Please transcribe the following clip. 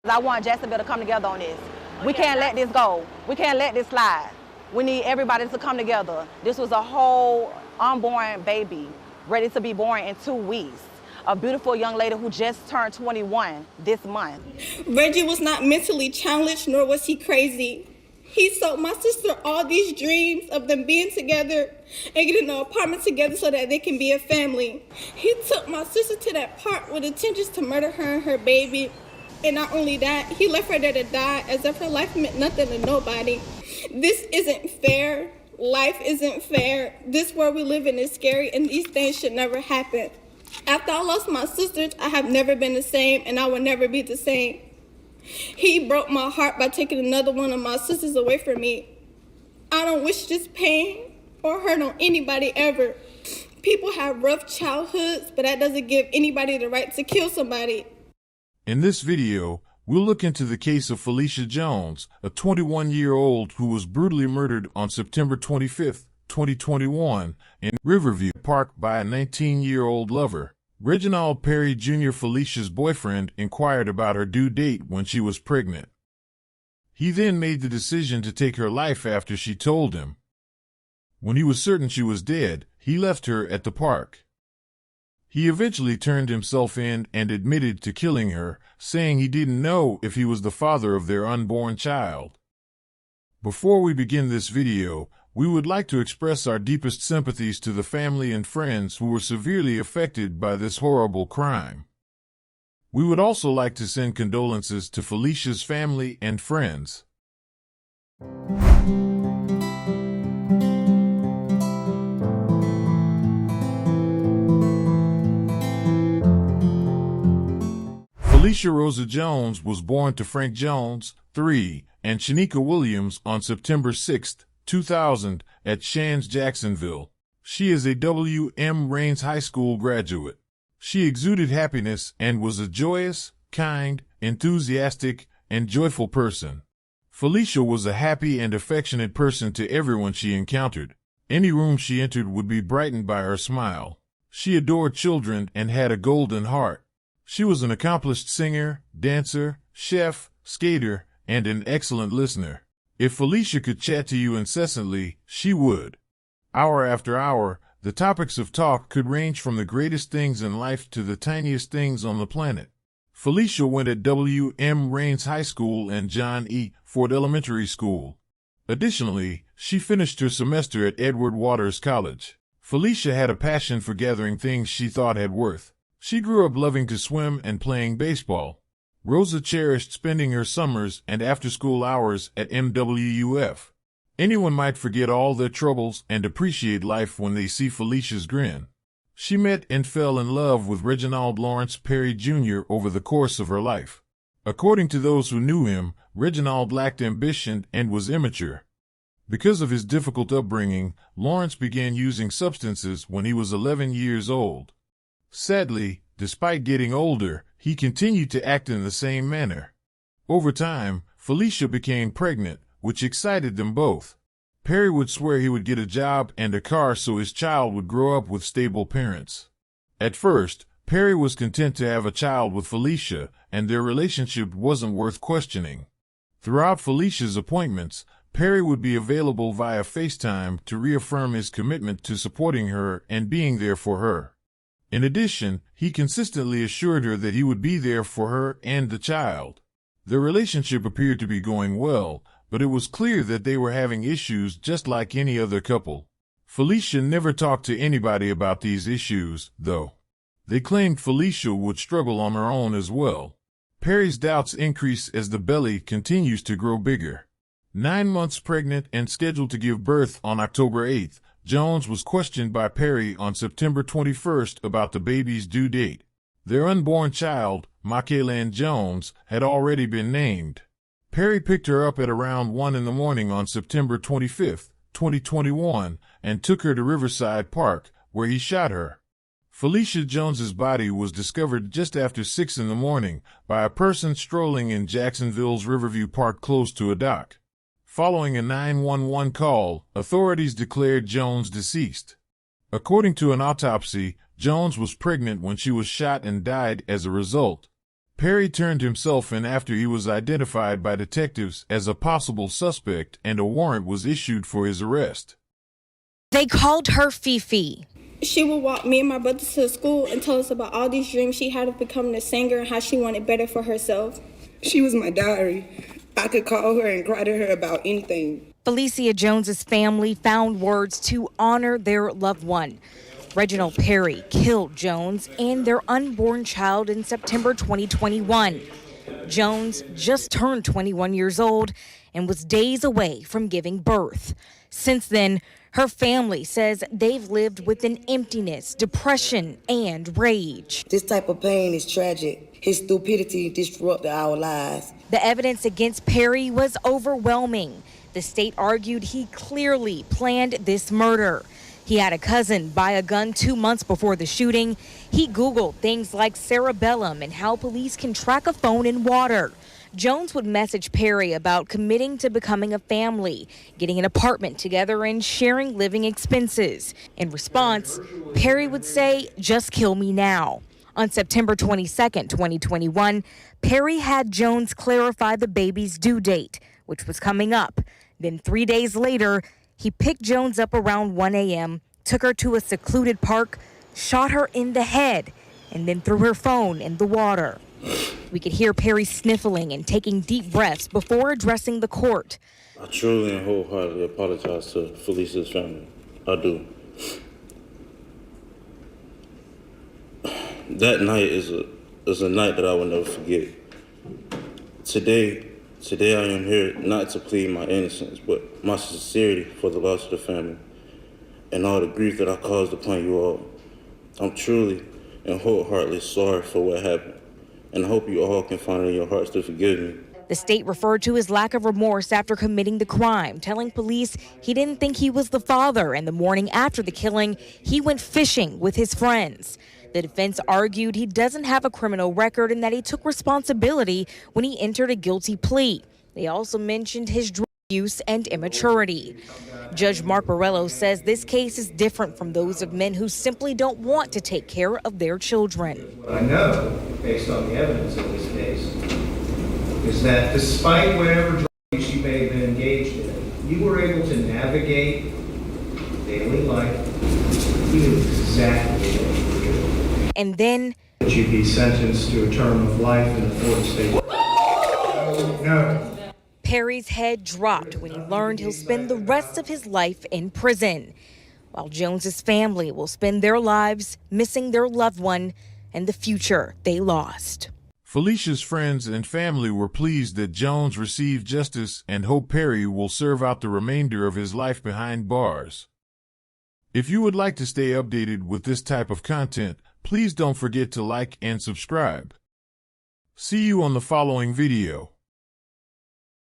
I want Jacksonville to come together on this. We can't let this go. We can't let this slide. We need everybody to come together. This was a whole unborn baby ready to be born in 2 weeks. A beautiful young lady who just turned 21 this month. Reggie was not mentally challenged, nor was he crazy. He sold my sister all these dreams of them being together and getting an apartment together so that they can be a family. He took my sister to that park with intentions to murder her and her baby. And not only that, he left her there to die as if her life meant nothing to nobody. This isn't fair. Life isn't fair. This world we live in is scary, and these things should never happen. After I lost my sisters, I have never been the same, and I will never be the same. He broke my heart by taking another one of my sisters away from me. I don't wish this pain or hurt on anybody ever. People have rough childhoods, but that doesn't give anybody the right to kill somebody. In this video, we'll look into the case of Felicia Jones, a 21-year-old who was brutally murdered on September 25, 2021, in Riverview Park by a 19-year-old lover. Reginald Perry Jr., Felicia's boyfriend, inquired about her due date when she was pregnant. He then made the decision to take her life after she told him. When he was certain she was dead, he left her at the park. He eventually turned himself in and admitted to killing her, saying he didn't know if he was the father of their unborn child. Before we begin this video, we would like to express our deepest sympathies to the family and friends who were severely affected by this horrible crime. We would also like to send condolences to Felicia's family and friends. Felicia Rosa Jones was born to Frank Jones, 3, and Shanika Williams on September 6, 2000, at Shands, Jacksonville. She is a W.M. Raines High School graduate. She exuded happiness and was a joyous, kind, enthusiastic, and joyful person. Felicia was a happy and affectionate person to everyone she encountered. Any room she entered would be brightened by her smile. She adored children and had a golden heart. She was an accomplished singer, dancer, chef, skater, and an excellent listener. If Felicia could chat to you incessantly, she would. Hour after hour, the topics of talk could range from the greatest things in life to the tiniest things on the planet. Felicia went at W.M. Raines High School and John E. Ford Elementary School. Additionally, she finished her semester at Edward Waters College. Felicia had a passion for gathering things she thought had worth. She grew up loving to swim and playing baseball. Rosa cherished spending her summers and after-school hours at MWUF. Anyone might forget all their troubles and appreciate life when they see Felicia's grin. She met and fell in love with Reginald Lawrence Perry Jr. over the course of her life. According to those who knew him, Reginald lacked ambition and was immature. Because of his difficult upbringing, Lawrence began using substances when he was 11 years old. Sadly, despite getting older, he continued to act in the same manner. Over time, Felicia became pregnant, which excited them both. Perry would swear he would get a job and a car so his child would grow up with stable parents. At first, Perry was content to have a child with Felicia, and their relationship wasn't worth questioning. Throughout Felicia's appointments, Perry would be available via FaceTime to reaffirm his commitment to supporting her and being there for her. In addition, he consistently assured her that he would be there for her and the child. Their relationship appeared to be going well, but it was clear that they were having issues just like any other couple. Felicia never talked to anybody about these issues, though. They claimed Felicia would struggle on her own as well. Perry's doubts increase as the belly continues to grow bigger. 9 months pregnant and scheduled to give birth on October 8th, Jones was questioned by Perry on September 21st about the baby's due date. Their unborn child, Makaelan Jones, had already been named. Perry picked her up at around 1 in the morning on September 25, 2021, and took her to Riverside Park, where he shot her. Felicia Jones's body was discovered just after 6 in the morning by a person strolling in Jacksonville's Riverview Park close to a dock. Following a 911 call, authorities declared Jones deceased. According to an autopsy, Jones was pregnant when she was shot and died as a result. Perry turned himself in after he was identified by detectives as a possible suspect and a warrant was issued for his arrest. They called her Fifi. She would walk me and my brother to school and tell us about all these dreams she had of becoming a singer and how she wanted better for herself. She was my diary. I could call her and cry to her about anything. Felicia Jones's family found words to honor their loved one. Reginald Perry killed Jones and their unborn child in September 2021. Jones just turned 21 years old and was days away from giving birth. Since then, her family says they've lived with an emptiness, depression, and rage. This type of pain is tragic. His stupidity disrupted our lives. The evidence against Perry was overwhelming. The state argued he clearly planned this murder. He had a cousin buy a gun 2 months before the shooting. He Googled things like cerebellum and how police can track a phone in water. Jones would message Perry about committing to becoming a family, getting an apartment together, and sharing living expenses. In response, Perry would say, "Just kill me now." On September 22nd, 2021, Perry had Jones clarify the baby's due date, which was coming up. Then 3 days later, he picked Jones up around 1 a.m., took her to a secluded park, shot her in the head, and then threw her phone in the water. We could hear Perry sniffling and taking deep breaths before addressing the court. I truly and wholeheartedly apologize to Felicia's family. I do. That night is a night that I will never forget. Today I am here not to plead my innocence, but my sincerity for the loss of the family and all the grief that I caused upon you all. I'm truly and wholeheartedly sorry for what happened, and I hope you all can find it in your hearts to forgive me. The state referred to his lack of remorse after committing the crime, telling police he didn't think he was the father, and the morning after the killing, he went fishing with his friends. The defense argued he doesn't have a criminal record and that he took responsibility when he entered a guilty plea. They also mentioned his drug use and immaturity. Judge Mark Borrello says this case is different from those of men who simply don't want to take care of their children. What I know, based on the evidence in this case, is that despite whatever drug use you may have been engaged in, you were able to navigate daily life. You knew exactly what you were doing. And then That you'd be sentenced to a term of life in the Florida state. No. Perry's head dropped when he learned he'll spend the rest of his life in prison, while Jones's family will spend their lives missing their loved one and the future they lost. Felicia's friends and family were pleased that Jones received justice and hope Perry will serve out the remainder of his life behind bars. If you would like to stay updated with this type of content, please don't forget to like and subscribe. See you on the following video.